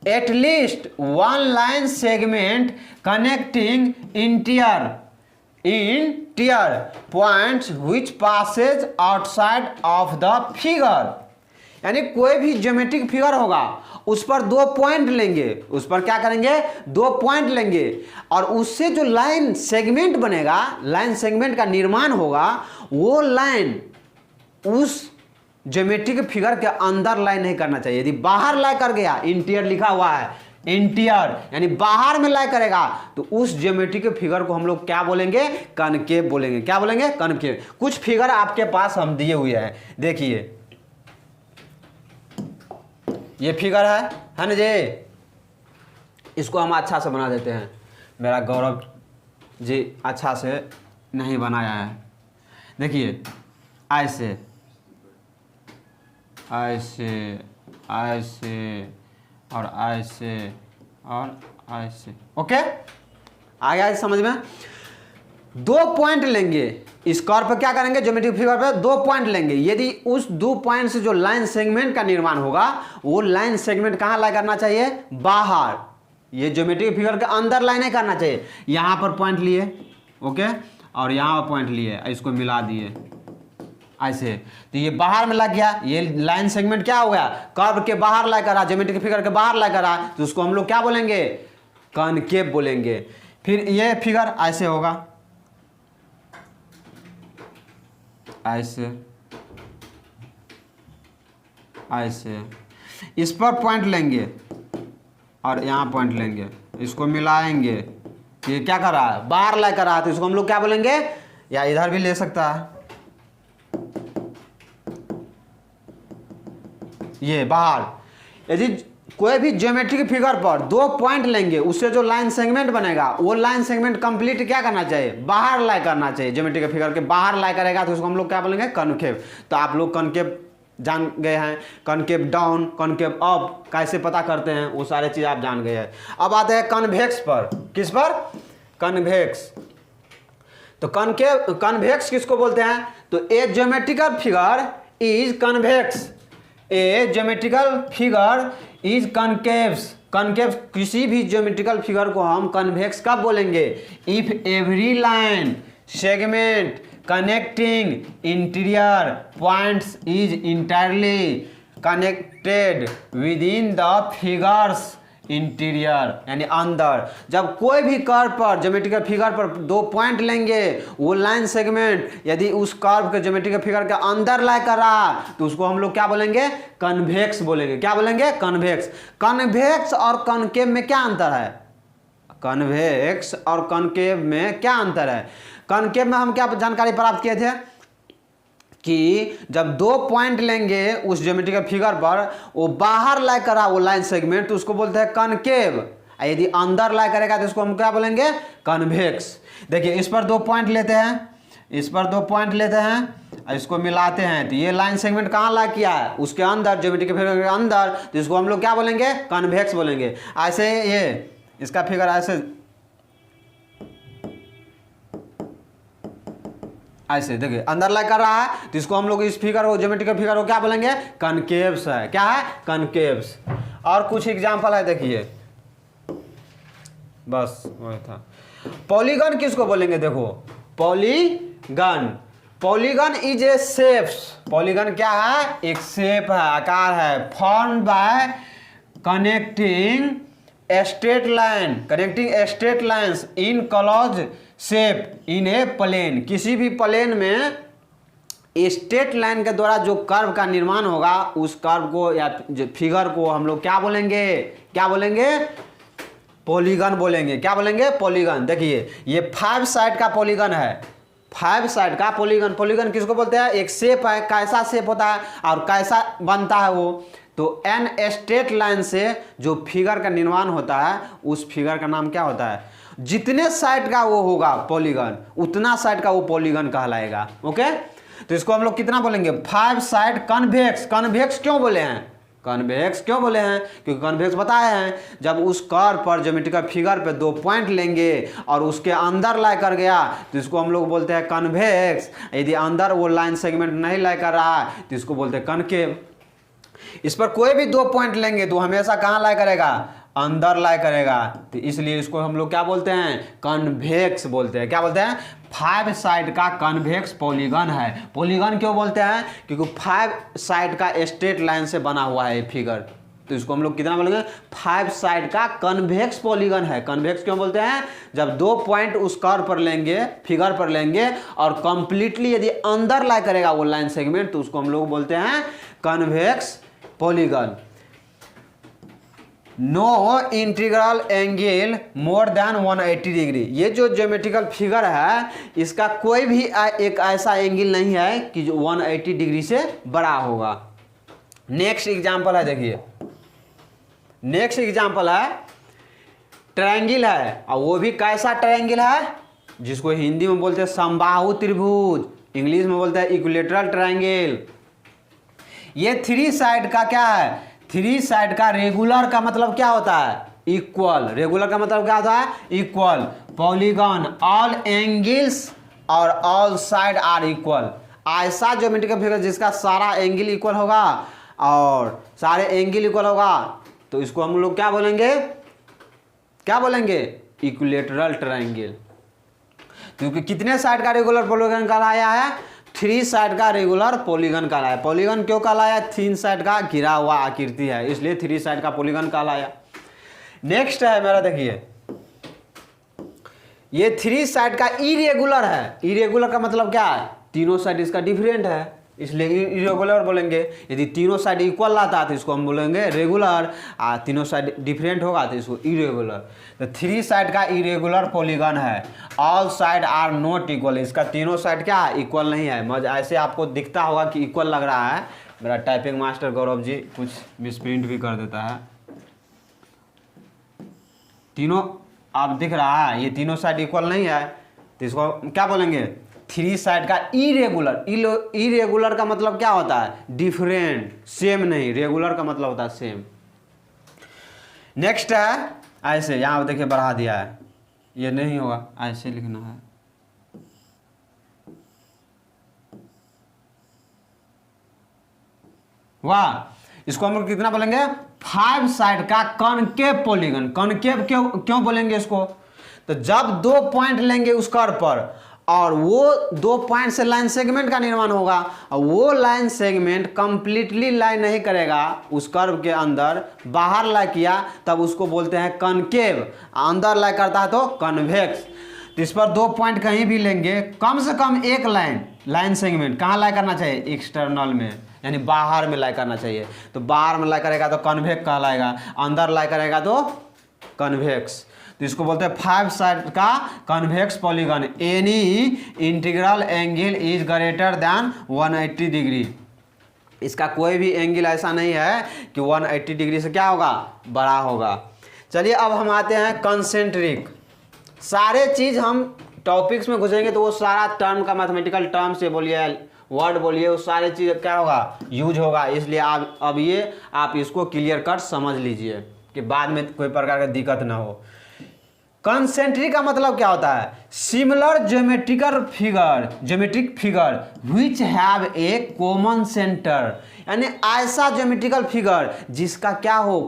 at least one line segment connecting interior points which passes outside of the figure. यानी कोई भी ज्योमेट्रिक फिगर होगा उस पर दो पॉइंट लेंगे, उस पर क्या करेंगे, दो पॉइंट लेंगे, और उससे जो लाइन सेगमेंट बनेगा, लाइन सेगमेंट का निर्माण होगा, वो लाइन उस ज्योमेट्रिक फिगर के अंदर लाइन नहीं करना चाहिए। यदि बाहर लाई कर गया, इंटीरियर लिखा हुआ है, इंटीरियर यानी बाहर में लाई करेगा, तो उस ज्योमेट्रिक फिगर को हम लोग क्या बोलेंगे, कनकेव बोलेंगे। क्या बोलेंगे, कनकेव। कुछ फिगर आपके पास हम दिए हुए हैं, देखिए ये फिगर है ना जी, इसको हम अच्छा से बना देते हैं। मेरा गौरव जी अच्छा से नहीं बनाया है। देखिए ऐसे ऐसे ऐसे और ऐसे और ऐसे। ओके, आ गया समझ में। दो पॉइंट लेंगे, इस कर्व पर क्या करेंगे, ज्योमेट्रिक फिगर पे दो पॉइंट लेंगे। यदि उस दो पॉइंट से जो लाइन सेगमेंट का निर्माण होगा, वो लाइन सेगमेंट कहाँ लाई करना चाहिए, बाहर। ये ज्योमेट्रिक फिगर के अंदर लाइन नहीं करना चाहिए। यहाँ पर पॉइंट लिए, ओके, और यहाँ पॉइंट लिए, इसको मिला दिए ऐसे, तो ये बाहर में लग गया। ये लाइन सेगमेंट क्या हो गया, कर्व के बाहर लेकर आ, ज्योमेट्रिक फिगर के बाहर लेकर आ, तो उसको हम लोग क्या बोलेंगे, कॉनकेव बोलेंगे। फिर ये फिगर ऐसे होगा, ऐसे ऐसे, इस पर पॉइंट लेंगे और यहाँ पॉइंट लेंगे, इसको मिलाएंगे, ये क्या कर रहा है, बाहर लेकर आ, तो इसको हम लोग क्या बोलेंगे, या इधर भी ले सकता है, ये बाहर। यदि कोई भी ज्योमेट्रिक फिगर पर दो पॉइंट लेंगे, उससे जो लाइन सेगमेंट बनेगा, वो लाइन सेगमेंट कंप्लीट क्या करना चाहिए, बाहर लाई करना चाहिए, ज्योमेट्रिक फिगर के बाहर लाई करेगा, तो उसको हम लोग क्या बोलेंगे, कॉनकेव। तो आप लोग कॉनकेव जान गए हैं, कॉनकेव डाउन, कॉनकेव अप कैसे पता करते हैं, वो सारे चीज आप जान गए हैं। अब आते हैं कॉन्वेक्स पर। किस पर, कॉन्वेक्स। तो कॉनकेव, कॉन्वेक्स किसको बोलते हैं, तो a geometrical figure is convex, a geometrical figure is concaves. Concave किसी भी ज्योमेट्रिकल फिगर को हम कॉन्वेक्स कब बोलेंगे, if every line segment connecting interior points is entirely connected within the figure's interior, यानी अंदर। जब कोई भी कर्व पर, ज्योमेट्रिकल फिगर पर दो पॉइंट लेंगे, वो लाइन सेगमेंट यदि उस कर्व के ज्योमेट्रिकल फिगर के अंदर ला कर रहा, तो उसको हम लोग क्या बोलेंगे, कन्वेक्स बोलेंगे। क्या बोलेंगे, कन्वेक्स। कन्वेक्स और कॉनकेव में क्या अंतर है, कन्वेक्स और कॉनकेव में क्या अंतर है। कॉनकेव में हम क्या जानकारी प्राप्त किए थे कि जब दो पॉइंट लेंगे उस ज्योमेट्रिकल फिगर पर, वो बाहर ला करा वो लाइन सेगमेंट, तो उसको बोलते हैं कॉनकेव। यदि अंदर ला करेगा तो उसको हम क्या बोलेंगे, कॉन्वेक्स। देखिए इस पर दो पॉइंट लेते हैं, इस पर दो पॉइंट लेते हैं, इसको मिलाते हैं, तो ये लाइन सेगमेंट कहाँ ला किया है, उसके अंदर, ज्योमेट्रिकल फिगर के अंदर, तो इसको हम लोग क्या बोलेंगे, कॉन्वेक्स बोलेंगे। ऐसे ये इसका फिगर ऐसे देखिए अंदर ला कर रहा है, तो इसको हम लोग इस फिगर को, ज्योमेट्रिकल फिगर को क्या बोलेंगे, कॉनकेव्स है। क्या है, कॉनकेव्स। और कुछ एग्जांपल है, देखिए बस वही था। पॉलीगन किसको बोलेंगे, देखो polygon, polygon is a shapes. Polygon क्या है, एक शेप है, आकार है, form by connecting straight line, connecting straight lines in close shape in a plane. किसी भी प्लेन में स्ट्रेट लाइन के द्वारा जो कर्व का निर्माण होगा, उस कर्व को या फिगर को हम लोग क्या बोलेंगे, क्या बोलेंगे, पॉलीगन बोलेंगे। क्या बोलेंगे, पॉलीगन। देखिए ये 5 साइड का पॉलीगन है, 5 साइड का पॉलीगन। पॉलीगन किसको बोलते हैं, एक शेप है, कैसा शेप होता है और कैसा बनता है वो, तो एन स्ट्रेट लाइन से जो फिगर का निर्माण होता है, उस फिगर का नाम क्या होता है, जितने साइड का वो होगा पॉलीगन, उतना साइड का वो पॉलीगन कहलाएगा। ओके, तो इसको हम लोग कितना बोलेंगे, 5 साइड कन्वेक्स। कन्वेक्स क्यों बोले हैं, कन्वेक्स क्यों बोले हैं, क्योंकि कन्वेक्स बताए हैं, जब उस कर्व पर, ज्योमेट्रिकल फिगर पे दो पॉइंट लेंगे और उसके अंदर ला कर गया, तो इसको हम लोग बोलते हैं कन्वेक्स। यदि अंदर वो लाइन सेगमेंट नहीं ला कर रहा, तो इसको बोलते हैं कॉनकेव। इस पर कोई भी दो पॉइंट लेंगे तो हमेशा कहाँ ला करेगा, अंदर ला करेगा, तो इसलिए इसको हम लोग क्या बोलते हैं, कन्वेक्स बोलते हैं। क्या बोलते हैं, 5 साइड का कन्वेक्स पॉलीगन है। पॉलीगन क्यों बोलते हैं, क्योंकि 5 साइड का स्ट्रेट लाइन से बना हुआ है फिगर, तो इसको हम लोग कितना बोलेंगे, 5 साइड का कन्वेक्स पॉलीगन है। कन्वेक्स क्यों बोलते हैं, जब दो पॉइंट उस कर्व पर लेंगे, फिगर पर लेंगे, और कंप्लीटली यदि अंदर ला करेगा वो लाइन सेगमेंट, तो उसको हम लोग बोलते हैं convex polygon. No integral angle more than 180 degree. ये जो ज्योमेट्रिकल फिगर है, इसका कोई भी एक ऐसा एंगल नहीं है कि जो 180 डिग्री से बड़ा होगा। नेक्स्ट एग्जांपल है, देखिए नेक्स्ट एग्जांपल है, ट्रायंगल है, और वो भी कैसा ट्रायंगल है, जिसको हिंदी में बोलते हैं समबाहु त्रिभुज, इंग्लिश में बोलते हैं इक्विलेटरल ट्रायंगल। ये 3 साइड का क्या है, 3 साइड का रेगुलर का मतलब क्या होता है, इक्वल। रेगुलर का मतलब क्या होता है, इक्वल। पॉलीगन ऑल एंगल्स और ऑल साइड आर इक्वल। ऐसा ज्योमेट्रिकल फिगर जिसका सारा एंगल इक्वल होगा और सारे एंगल इक्वल होगा, तो इसको हम लोग क्या बोलेंगे, क्या बोलेंगे, इक्विलेटरल ट्रायंगल। क्योंकि कितने साइड का रेगुलर पॉलीगन कहलाया है, 3 साइड का रेगुलर पॉलीगन कहलाया। पॉलीगन क्यों कहलाया, 3 साइड का घिरा हुआ आकृति है, इसलिए 3 साइड का पॉलीगन कहलाया। नेक्स्ट है मेरा, देखिए ये 3 साइड का इरेगुलर है। इरेगुलर का मतलब क्या है, तीनों साइड इसका डिफरेंट है, इसलिए इरेगुलर बोलेंगे। यदि तीनों साइड इक्वल रहता है तो इसको हम बोलेंगे रेगुलर, और तीनों साइड डिफरेंट होगा तो इसको इरेगुलर। तो 3 साइड का इरेगुलर पॉलीगन है। All side are not equal, इसका तीनों साइड क्या है, इक्वल नहीं है। ऐसे आपको दिखता होगा कि इक्वल लग रहा है। मेरा टाइपिंग मास्टर गौरव जी कुछ मिसप्रिंट भी कर देता है। तीनों आप दिख रहा है, ये तीनों साइड इक्वल नहीं है तो इसको क्या बोलेंगे, 3 साइड का इरेगुलर। इरेगुलर का मतलब क्या होता है, डिफरेंट, सेम नहीं। रेगुलर का मतलब होता है सेम। नेक्स्ट है ऐसे, यहां देखिए बढ़ा दिया है, ये नहीं होगा, ऐसे लिखना है। वाह, इसको हम लोग कितना बोलेंगे, 5 साइड का कॉनकेव पॉलीगन। कॉनकेव क्यों बोलेंगे इसको, तो जब 2 पॉइंट लेंगे उस कर्व पर और वो 2 पॉइंट से लाइन सेगमेंट का निर्माण होगा, और वो लाइन सेगमेंट कंप्लीटली लाइन नहीं करेगा उस कर्व के अंदर, बाहर लाई किया, तब उसको बोलते हैं कॉनकेव। अंदर लाई करता है तो कन्वेक्स। तो इस पर 2 पॉइंट कहीं भी लेंगे, कम से कम एक लाइन सेगमेंट कहाँ लाई करना चाहिए, एक्सटर्नल में, यानी बाहर में लाई करना चाहिए। तो बाहर में लाई करेगा तो कन्वेक्स कहलाएगा, अंदर लाई करेगा तो कन्वेक्स। तो इसको बोलते हैं 5 साइड का convex polygon. Any integral angle is greater than 180 degree. इसका कोई भी एंगल ऐसा नहीं है कि 180 डिग्री से क्या होगा, बड़ा होगा। चलिए अब हम आते हैं कंसेंट्रिक। सारे चीज़ हम टॉपिक्स में घुसेंगे तो वो सारा टर्म का मैथमेटिकल टर्म से बोलिए, वर्ड बोलिए, वो सारे चीज़ क्या होगा, यूज होगा। इसलिए आप अब ये आप इसको क्लियर कट समझ लीजिए कि बाद में कोई प्रकार की दिक्कत ना हो। कंसेंट्रिक का मतलब क्या होता है, similar geometric figure which have a common centre, यानी ऐसा ज्योमेट्रिकल फिगर जिसका क्या हो,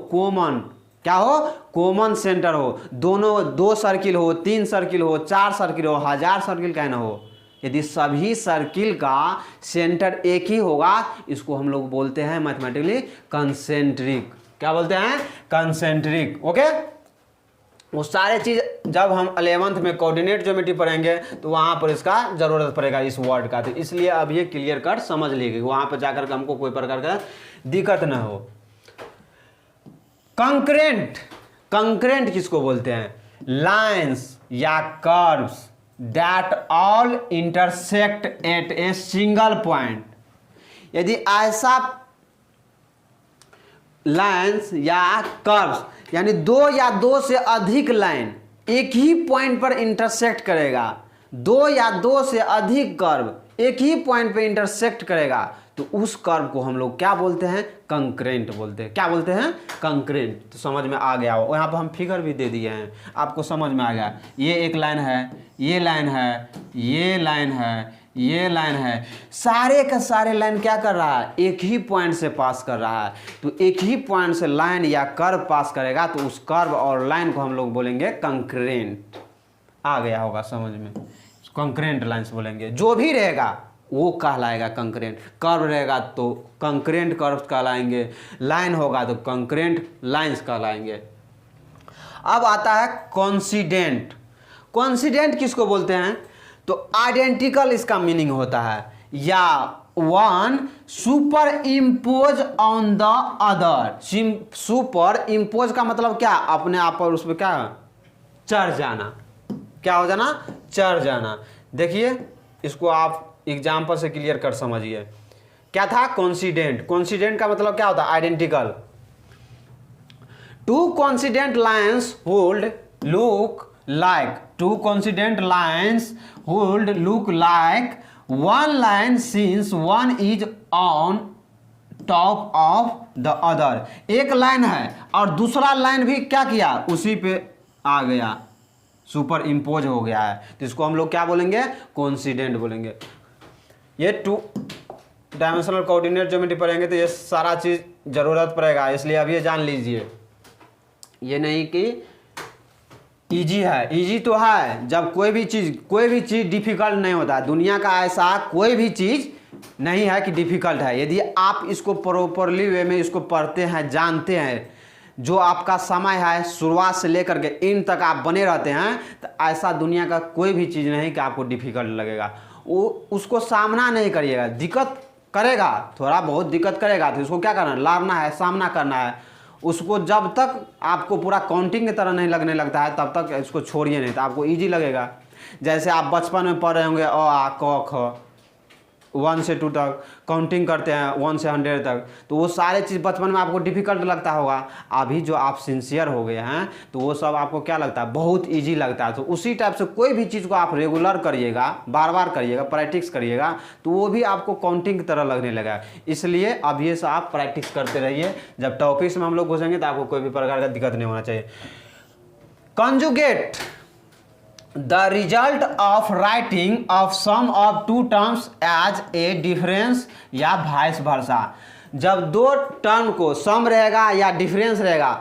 कॉमन सेंटर हो। दोनों 2 सर्किल हो, 3 सर्किल हो, 4 सर्किल हो, 1000 सर्किल का ना हो, यदि सभी सर्किल का सेंटर एक ही होगा, इसको हम लोग बोलते हैं मैथमेटिकली कंसेंट्रिक। क्या बोलते हैं, कंसेंट्रिक। ओके, वो सारे चीज जब हम 11th में कोऑर्डिनेट ज्योमेट्री पढ़ेंगे तो वहां पर इसका जरूरत पड़ेगा इस वर्ड का। तो इसलिए अब ये क्लियर कट समझ लीजिए, वहां पर जाकर के हमको कोई प्रकार का दिक्कत ना हो। कंकरेंट किसको बोलते हैं, लाइंस या curves that all intersect at a single point. यदि ऐसा लाइंस या कर्व्स, यानी 2 या 2 से अधिक लाइन एक ही पॉइंट पर इंटरसेक्ट करेगा, 2 या 2 से अधिक कर्व एक ही पॉइंट पर इंटरसेक्ट करेगा, तो उस कर्व को हम लोग क्या बोलते हैं, कंकरेंट बोलते हैं। क्या बोलते हैं, कंकरेंट। तो समझ में आ गया हो, यहाँ पर हम फिगर भी दे दिए हैं, आपको समझ में आ गया। ये एक लाइन है, ये लाइन है, ये लाइन है, ये लाइन है, सारे का सारे लाइन क्या कर रहा है, एक ही पॉइंट से पास कर रहा है। तो एक ही पॉइंट से लाइन या कर्व पास करेगा तो उस कर्व और लाइन को हम लोग बोलेंगे कंकरेंट। आ गया होगा समझ में, कंकरेंट लाइन्स बोलेंगे। जो भी रहेगा वो कहलाएगा कंकरेंट। कर्व रहेगा तो कंकरेंट कर्व कहलाएंगे, लाइन होगा तो कंकरेंट लाइन्स कहलाएंगे। अब आता है कॉन्सिडेंट। कॉन्सिडेंट किसको बोलते हैं, तो आइडेंटिकल इसका मीनिंग होता है, या one super impose on the other. Super impose का मतलब क्या, अपने आप पर उसमें क्या चढ़ जाना, क्या हो जाना, चढ़ जाना। देखिए इसको आप एग्जाम्पल से क्लियर कर समझिए। क्या था, कॉन्सिडेंट। कॉन्सिडेंट का मतलब क्या होता है, identical. 2 coincident lines would look like, 2 coincident lines would look like one line since one is on top of the other। एक लाइन है और दूसरा लाइन भी क्या किया, उसी पे आ गया, सुपर इम्पोज हो गया है, तो इसको हम लोग क्या बोलेंगे, कोइंसिडेंट बोलेंगे। ये 2 डायमेंशनल कोऑर्डिनेट ज्योमेट्री पढ़ेंगे तो ये सारा चीज़ ज़रूरत पड़ेगा, इसलिए अब ये जान लीजिए। ये नहीं कि इजी है, इजी तो है। जब कोई भी चीज़ डिफ़िकल्ट नहीं होता। दुनिया का ऐसा कोई भी चीज़ नहीं है कि डिफ़िकल्ट है। यदि आप इसको प्रॉपरली वे में इसको पढ़ते हैं, जानते हैं, जो आपका समय है शुरुआत से लेकर के इन तक आप बने रहते हैं, तो ऐसा दुनिया का कोई भी चीज़ नहीं कि आपको डिफ़िकल्ट लगेगा। वो उसको सामना नहीं करिएगा, दिक्कत करेगा, थोड़ा बहुत दिक्कत करेगा, तो उसको क्या करना है, लड़ना है, सामना करना है। उसको जब तक आपको पूरा काउंटिंग की तरह नहीं लगने लगता है तब तक इसको छोड़िए नहीं, तो आपको ईजी लगेगा। जैसे आप बचपन में पढ़ रहे होंगे अ आ क ख 1 से 2 तक काउंटिंग करते हैं, 1 से 100 तक, तो वो सारे चीज़ बचपन में आपको डिफ़िकल्ट लगता होगा। अभी जो आप सिंसियर हो गए हैं तो वो सब आपको क्या लगता है, बहुत इजी लगता है। तो उसी टाइप से कोई भी चीज़ को आप रेगुलर करिएगा, बार बार करिएगा, प्रैक्टिस करिएगा, तो वो भी आपको काउंटिंग की तरह लगने लगा। इसलिए अभी से आप प्रैक्टिस करते रहिए। जब टॉपिक्स में हम लोग घुसेंगे तो आपको कोई भी प्रकार का दिक्कत नहीं होना चाहिए। Conjugate the result of writing of sum of two terms as a difference या vice versa। जब दो टर्म को सम रहेगा या डिफरेंस रहेगा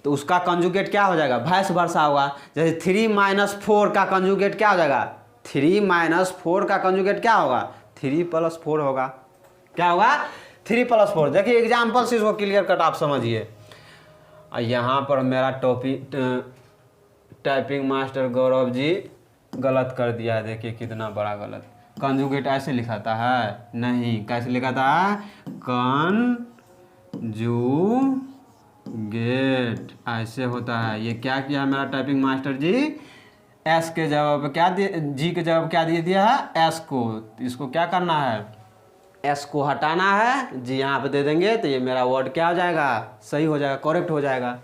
तो उसका कंजुगेट क्या हो जाएगा, वाइस वर्सा होगा। जैसे 3 - 4 का कंजुगेट क्या हो जाएगा, 3 - 4 का कंजुगेट क्या होगा, 3 + 4 होगा। क्या होगा, 3 + 4। देखिए एग्जाम्पल से इसको क्लियर कट आप समझिए। यहाँ पर मेरा topic typing master Gaurav ji गलत कर दिया है, देखिए कितना बड़ा गलत। कंजुगेट ऐसे लिखा था है, नहीं, कैसे लिखा था, कंजुगेट ऐसे होता है। ये क्या किया मेरा टाइपिंग मास्टर जी, एस के जवाब क्या दिए, जी के जवाब क्या दिया है, एस को। इसको क्या करना है, एस को हटाना है, जी यहाँ पे दे देंगे तो ये मेरा वर्ड क्या हो जाएगा, सही हो जाएगा, करेक्ट हो जाएगा।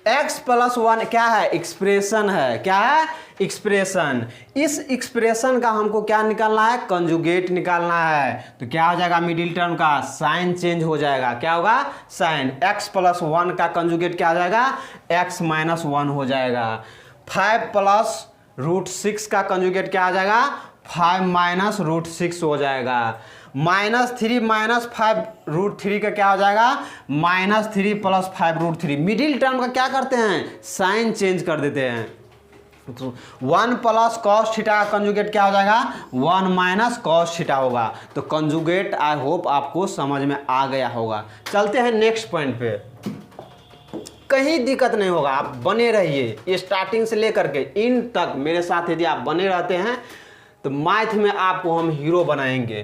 x + 1 क्या है, एक्सप्रेशन है। क्या है, एक्सप्रेशन। इस एक्सप्रेशन का हमको क्या निकालना है, कंजुगेट निकालना है। तो क्या हो जाएगा, मिडिल टर्म का साइन चेंज हो जाएगा। क्या होगा, साइन। x + 1 का कंजुगेट क्या हो जाएगा, x - 1 हो जाएगा। 5 + √6 का कंजुगेट क्या हो जाएगा, 5 - √6 हो जाएगा। -3 - 5 √3 का क्या हो जाएगा, -3 + 5 √3। मिडिल टर्म का क्या करते हैं, साइन चेंज कर देते हैं। तो 1 + cos थीटा का कंजुगेट क्या हो जाएगा, 1 - cos थीटा होगा। तो कंजुगेट आई होप आपको समझ में आ गया होगा। चलते हैं नेक्स्ट पॉइंट पे। कहीं दिक्कत नहीं होगा, आप बने रहिए स्टार्टिंग से लेकर के इन तक मेरे साथ। यदि आप बने रहते हैं तो मैथ में आपको हम हीरो बनाएंगे,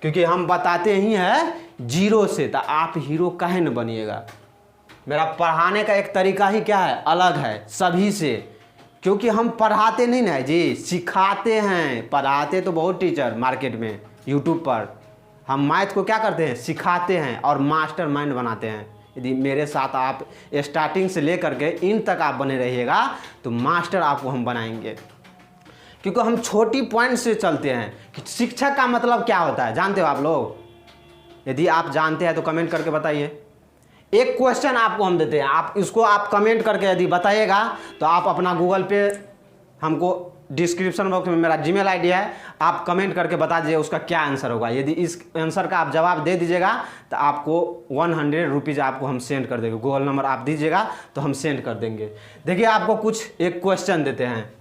क्योंकि हम बताते ही हैं जीरो से, तो आप हीरो काहे न बनिएगा। मेरा पढ़ाने का एक तरीका ही क्या है, अलग है सभी से, क्योंकि हम पढ़ाते नहीं ना जी, सिखाते हैं। पढ़ाते तो बहुत टीचर मार्केट में, यूट्यूब पर। हम मैथ को क्या करते हैं, सिखाते हैं और मास्टर माइंड बनाते हैं। यदि मेरे साथ आप स्टार्टिंग से लेकर के इन तक आप बने रहिएगा तो मास्टर आपको हम बनाएंगे, क्योंकि हम छोटी पॉइंट से चलते हैं। कि शिक्षक का मतलब क्या होता है जानते हो आप लोग, यदि आप जानते हैं तो कमेंट करके बताइए। एक क्वेश्चन आपको हम देते हैं, आप इसको आप कमेंट करके यदि बताइएगा तो आप अपना गूगल पे हमको डिस्क्रिप्शन बॉक्स में मेरा जीमेल आईडी है, आप कमेंट करके बता दीजिए उसका क्या आंसर होगा। यदि इस आंसर का आप जवाब दे दीजिएगा तो आपको 100 रुपीज़ आपको हम सेंड कर देंगे। गूगल नंबर आप दीजिएगा तो हम सेंड कर देंगे। देखिए आपको कुछ एक क्वेश्चन देते हैं,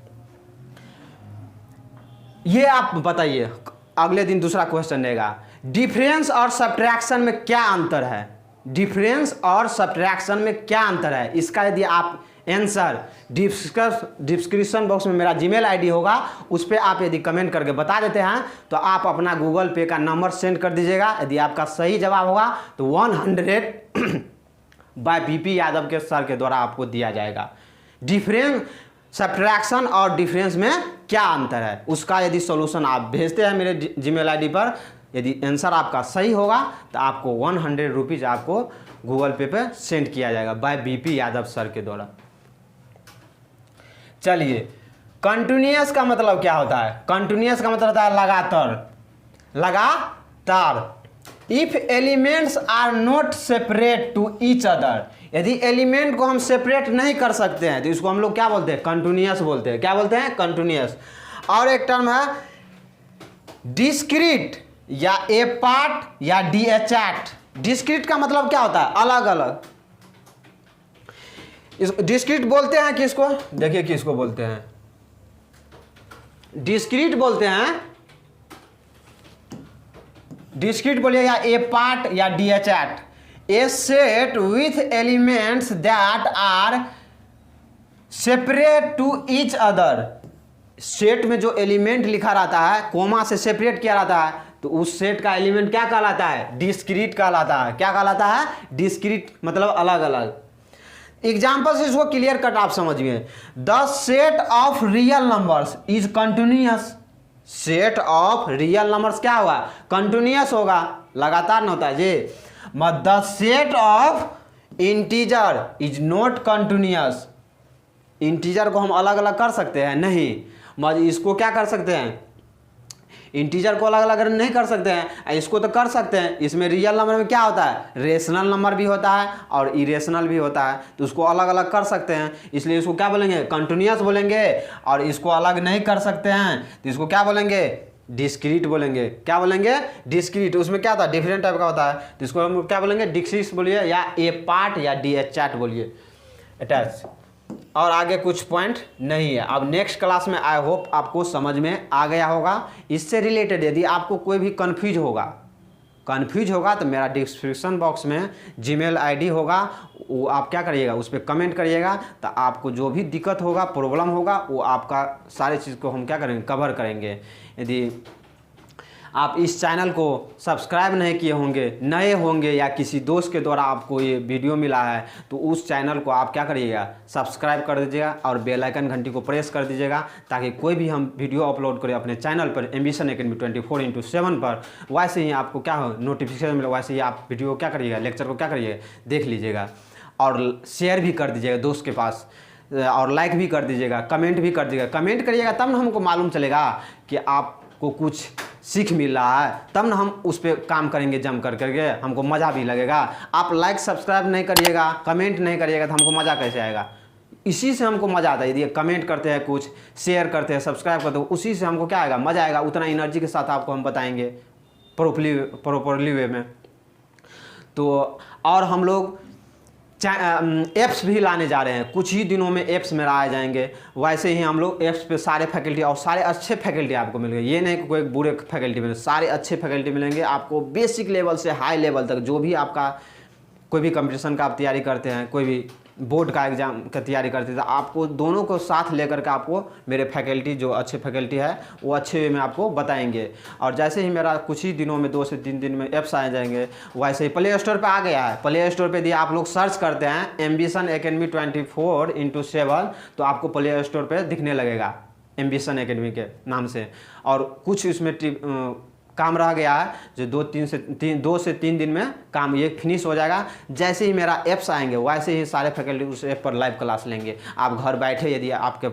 ये आप बताइए। अगले दिन दूसरा क्वेश्चन देगा, डिफरेंस और सब्ट्रैक्शन में क्या अंतर है। डिफरेंस और सब्ट्रैक्शन में क्या अंतर है, इसका यदि आप आंसर डिस्क्रिप्शन बॉक्स में मेरा जीमेल आईडी होगा, उस पर आप यदि कमेंट करके बता देते हैं तो आप अपना गूगल पे का नंबर सेंड कर दीजिएगा। यदि आपका सही जवाब होगा तो 100 बाय पीपी यादव के सर के द्वारा आपको दिया जाएगा। डिफरेंस, सब्ट्रैक्शन और डिफरेंस में क्या अंतर है, उसका यदि सॉल्यूशन आप भेजते हैं मेरे जीमेल आईडी पर, यदि आंसर आपका सही होगा तो आपको 100 रुपीज़ आपको गूगल पे पे सेंड किया जाएगा बाय बीपी यादव सर के द्वारा। चलिए, कंटिन्यूअस का मतलब क्या होता है, कंटिन्यूअस का मतलब होता है लगातार, लगातार। If elements are not separate to each other, यदि एलिमेंट को हम सेपरेट नहीं कर सकते हैं तो इसको हम लोग क्या बोलते हैं, कंटिन्यूअस बोलते हैं। क्या बोलते हैं, कंटिन्यूअस। और एक टर्म है डिस्क्रीट या ए पार्ट या डीएचएट। डिस्क्रीट का मतलब क्या होता है, अलग अलग। इस डिस्क्रीट बोलते हैं किसको, देखिए किसको बोलते हैं, डिस्क्रीट बोलते हैं। डिस्क्रीट बोलिए या ए पार्ट या डी एच एट, a set with elements that are separate to each other. Set में जो एलिमेंट लिखा रहता है, कोमा से सेपरेट किया रहता है, तो उस सेट का एलिमेंट क्या कहलाता है, डिस्क्रीट कहलाता है। क्या कहलाता है, डिस्क्रीट, मतलब अलग अलग। एग्जाम्पल से इसको क्लियर कट आप समझिए। The set of real numbers is continuous. Set of real numbers क्या होगा, कंटिन्यूअस होगा, लगातार नहीं होता है जी। The set of integer is not continuous. Integer को हम अलग अलग कर सकते हैं, नहीं। मगर इसको क्या कर सकते हैं, इंटीजर को अलग अलग नहीं कर सकते हैं, इसको तो कर सकते हैं। इसमें रियल नंबर में क्या होता है, रेशनल नंबर भी होता है और इरेशनल भी होता है, तो उसको अलग अलग कर सकते हैं, इसलिए इसको क्या बोलेंगे, कंटिन्यूअस बोलेंगे। और इसको अलग नहीं कर सकते हैं तो इसको क्या बोलेंगे, डिस्क्रीट बोलेंगे। क्या बोलेंगे, डिस्क्रीट। उसमें क्या होता है, डिफरेंट टाइप का होता है, तो इसको हम क्या बोलेंगे, डिस्क्रीट बोलिए या ए पार्ट या डी एच चैट बोलिए, अटैच। और आगे कुछ पॉइंट नहीं है। अब नेक्स्ट क्लास में आई होप आपको समझ में आ गया होगा। इससे रिलेटेड यदि आपको कोई भी कन्फ्यूज होगा तो मेरा डिस्क्रिप्शन बॉक्स में जीमेल आईडी होगा, वो आप क्या करिएगा, उस पर कमेंट करिएगा, तो आपको जो भी दिक्कत होगा, प्रॉब्लम होगा, वो आपका सारे चीज़ को हम क्या करेंगे, कवर करेंगे। यदि आप इस चैनल को सब्सक्राइब नहीं किए होंगे, नए होंगे, या किसी दोस्त के द्वारा आपको ये वीडियो मिला है, तो उस चैनल को आप क्या करिएगा, सब्सक्राइब कर दीजिएगा और बेल आइकन घंटी को प्रेस कर दीजिएगा, ताकि कोई भी हम वीडियो अपलोड करें अपने चैनल पर एम्बिशन एकेडमी 24/7 पर, वैसे ही आपको क्या हो नोटिफिकेशन मिले, वैसे ही आप वीडियो क्या करिएगा, लेक्चर को क्या करिएगा, देख लीजिएगा। और शेयर भी कर दीजिएगा दोस्त के पास, और लाइक भी कर दीजिएगा, कमेंट भी कर दीजिएगा। कमेंट करिएगा तब ना हमको मालूम चलेगा कि आपको कुछ सीख मिल रहा है, तब ना हम उस पर काम करेंगे जम करके, हमको मज़ा भी लगेगा। आप लाइक सब्सक्राइब नहीं करिएगा, कमेंट नहीं करिएगा, तो हमको मज़ा कैसे आएगा। इसी से हमको मज़ा आता है, यदि कमेंट करते हैं, कुछ शेयर करते हैं, सब्सक्राइब करते हैं, उसी से हमको क्या आएगा, मज़ा आएगा। उतना एनर्जी के साथ आपको हम बताएंगे प्रॉपरली वे में। तो और हम लोग एप्स भी लाने जा रहे हैं, कुछ ही दिनों में एप्स मेरा आ जाएंगे। वैसे ही हम लोग एप्स पे सारे फैकल्टी और सारे अच्छे फैकल्टी आपको मिलेंगे, ये नहीं कि कोई बुरे फैकल्टी मिलेंगे, सारे अच्छे फैकल्टी मिलेंगे आपको। बेसिक लेवल से हाई लेवल तक, जो भी आपका कोई भी कंपटीशन का आप तैयारी करते हैं, कोई भी बोर्ड का एग्जाम का तैयारी करते हैं, तो आपको दोनों को साथ लेकर के आपको मेरे फैकल्टी, जो अच्छे फैकल्टी है, वो अच्छे वे में आपको बताएंगे। और जैसे ही मेरा कुछ ही दिनों में 2 से 3 दिन में ऐप्स आ जाएंगे, वैसे ही प्ले स्टोर पे आ गया है। प्ले स्टोर पे यदि आप लोग सर्च करते हैं एम्बिशन एकेडमी 24/7, तो आपको प्ले स्टोर पर दिखने लगेगा एम्बिशन एकेडमी के नाम से। और कुछ इसमें काम रह गया है, जो 2 से 3 दिन में काम ये फिनिश हो जाएगा। जैसे ही मेरा ऐप्स आएंगे, वैसे ही सारे फैकल्टी उस ऐप पर लाइव क्लास लेंगे। आप घर बैठे, यदि आपके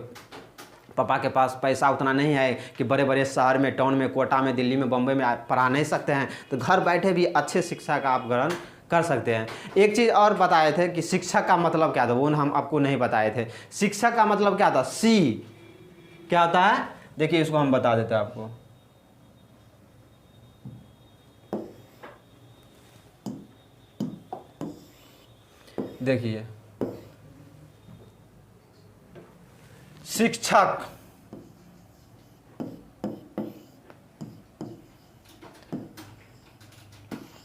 पापा के पास पैसा उतना नहीं है कि बड़े बड़े शहर में, टाउन में, कोटा में, दिल्ली में, बम्बई में पढ़ा नहीं सकते हैं, तो घर बैठे भी अच्छे शिक्षा का आप ग्रहण कर सकते हैं। एक चीज़ और बताए थे कि शिक्षा का मतलब क्या था, वो हम आपको नहीं बताए थे। शिक्षा का मतलब क्या था, सी क्या होता है, देखिए इसको हम बता देते हैं आपको। देखिए, शिक्षक,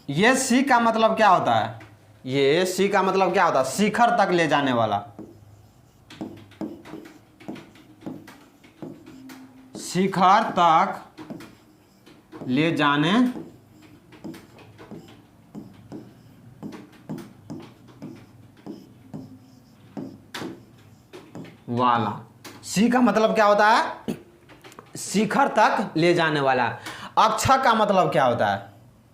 ये सी का मतलब क्या होता है, ये सी का मतलब क्या होता है, शिखर तक ले जाने वाला, शिखर तक ले जाने वाला। सी का मतलब क्या होता है, शिखर तक ले जाने वाला। अक्षर का मतलब क्या होता है,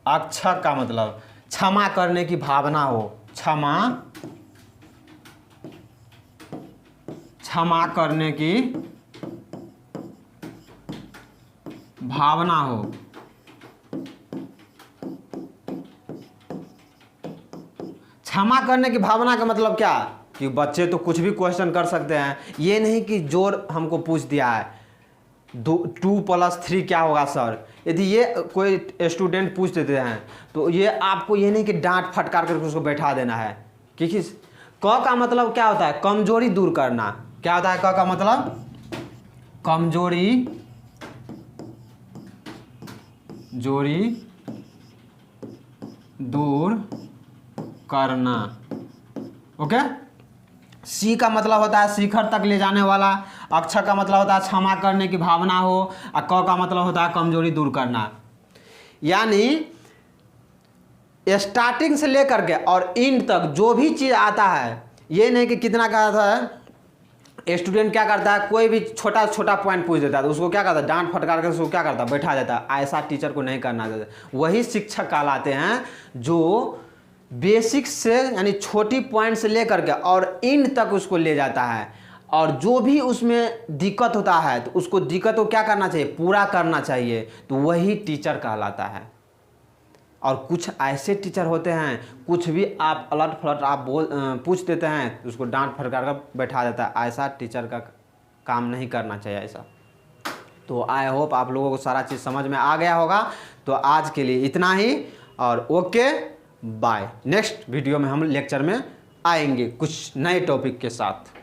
अक्षर का मतलब क्षमा करने की भावना हो, क्षमा करने की भावना हो। क्षमा करने की भावना का मतलब क्या, कि बच्चे तो कुछ भी क्वेश्चन कर सकते हैं, ये नहीं कि जोर हमको पूछ दिया है 2+3 क्या होगा सर, यदि ये कोई स्टूडेंट पूछ देते हैं, तो ये आपको ये नहीं कि डांट फटकार करके उसको बैठा देना है, क्योंकि क का मतलब क्या होता है? कमजोरी दूर करना। क्या होता है क का मतलब? कमजोरी दूर करना। ओके। सी का मतलब होता है शिखर तक ले जाने वाला। अक्ष का मतलब होता है क्षमा करने की भावना हो। और क का मतलब होता है कमजोरी दूर करना। यानी स्टार्टिंग से लेकर के और एंड तक जो भी चीज़ आता है, ये नहीं कि कितना का आता है। स्टूडेंट क्या करता है, कोई भी छोटा छोटा पॉइंट पूछ देता है तो उसको क्या करता है, डांट फटकार कर उसको क्या करता है, बैठा देता है। ऐसा टीचर को नहीं करना चाहिए। वही शिक्षक कहलाते हैं जो बेसिक से यानी छोटी पॉइंट से लेकर के और एंड तक उसको ले जाता है। और जो भी उसमें दिक्कत होता है तो उसको दिक्कत को क्या करना चाहिए, पूरा करना चाहिए। तो वही टीचर कहलाता है। और कुछ ऐसे टीचर होते हैं, कुछ भी आप अलट फलट आप पूछ देते हैं तो उसको डांट फटकार कर बैठा देता है। ऐसा टीचर का काम नहीं करना चाहिए ऐसा। तो आई होप आप लोगों को सारा चीज़ समझ में आ गया होगा। तो आज के लिए इतना ही, और ओके बाय। नेक्स्ट वीडियो में हम लेक्चर में आएंगे कुछ नए टॉपिक के साथ।